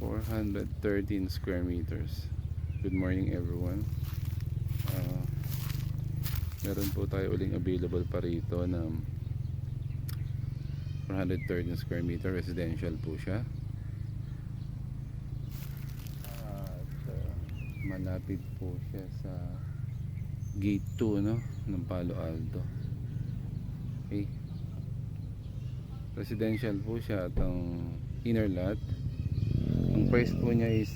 413 square meters. Good morning everyone. Meron po tayo uling available pa rito na 413 square meter. Residential po siya. At malapit po siya sa gate 2 ng Palo Alto. Okay. Residential po siya at ang inner lot, ang price po niya is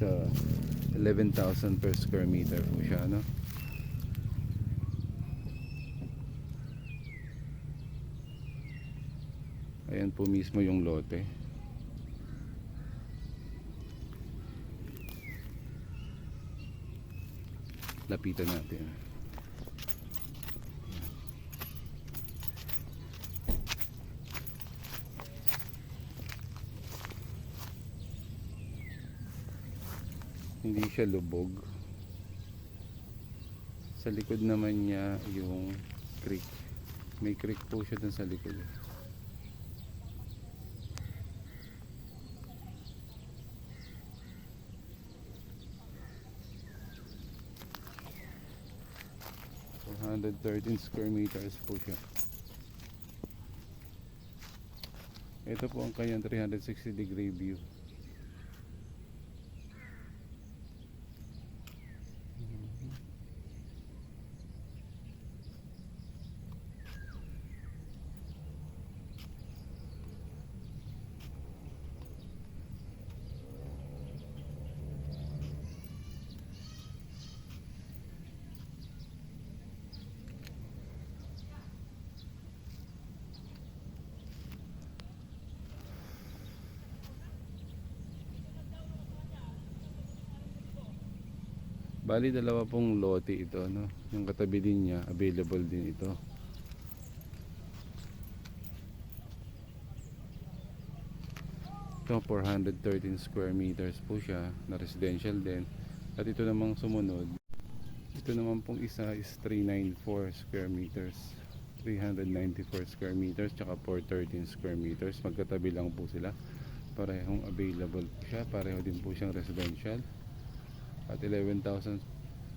11,000 per square meter po siya, Ayan po mismo yung lote. Lapitan natin. Hindi siya lubog. Sa likod naman niya yung creek. May creek po siya dun sa likod. So 113 square meters po siya. Ito po ang kanyang 360 degree view. Bali dalawa pong lote ito, Yung katabi din niya, available din ito. Ito 413 square meters po siya, na residential din. At ito namang sumunod, ito naman pong isa is 394 square meters. 394 square meters tsaka 413 square meters. Magkatabi lang po sila. Parehong available po siya, pareho din po siyang residential. At 11,000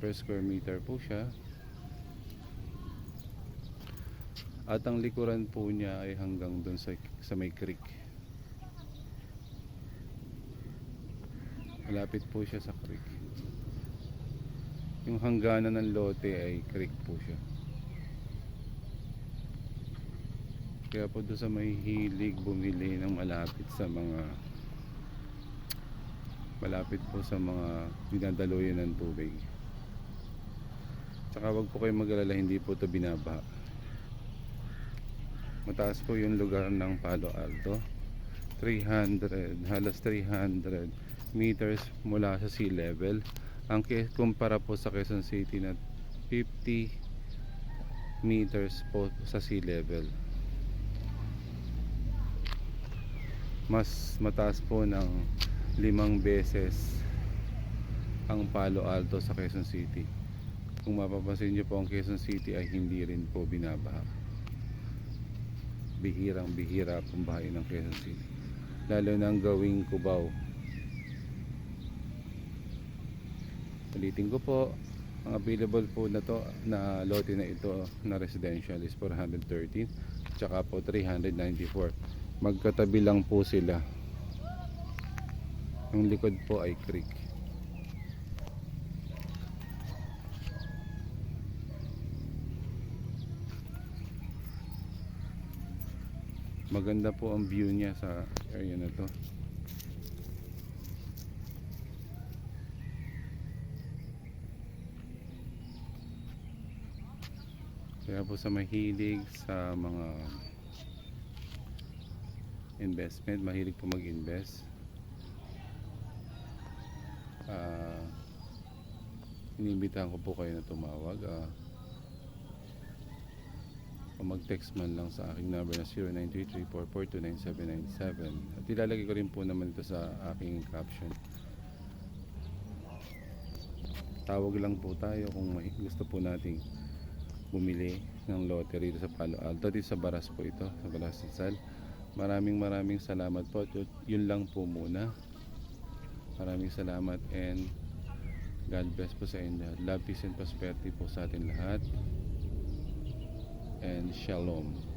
per square meter po siya. At ang likuran po niya ay hanggang dun sa may creek. Malapit po siya sa creek. Yung hangganan ng lote ay creek po siya. Kaya po doon sa may hilig bumili ng malapit po sa mga dinadaluyan ng tubig. Tsaka wag po kayong mag-alala, hindi po ito binabaha. Mataas po yung lugar ng Palo Alto. Halos 300 meters mula sa sea level. Ang kumpara po sa Quezon City na 50 meters po sa sea level. Mas mataas po ng 5 beses ang Palo Alto sa Quezon City. Kung mapapansin nyo po, ang Quezon City ay hindi rin po binabaha. Bihirang bihira pong bahay ng Quezon City, lalo na ang gawing Cubao. Ulitin ko po, ang available po na lote na ito na residential is 413 tsaka po 394. Magkatabi lang po sila. Yung likod po ay creek. Maganda po ang view niya sa area na to. Kaya po sa mahilig sa mga investment, mahilig po mag-invest, iniimbitahan ko po kayo na tumawag o mag-text man lang sa aking number na 093344299797 at ilalagay ko rin po naman ito sa aking caption. Tawag lang po tayo kung may gusto po nating bumili ng lote rito sa Palo Alto, dito sa Baras po ito, sa Baras Rizal. Maraming salamat po at yun lang po muna. Maraming salamat and God bless po sa inyo lahat. Love, peace and prosperity po sa atin lahat. And shalom.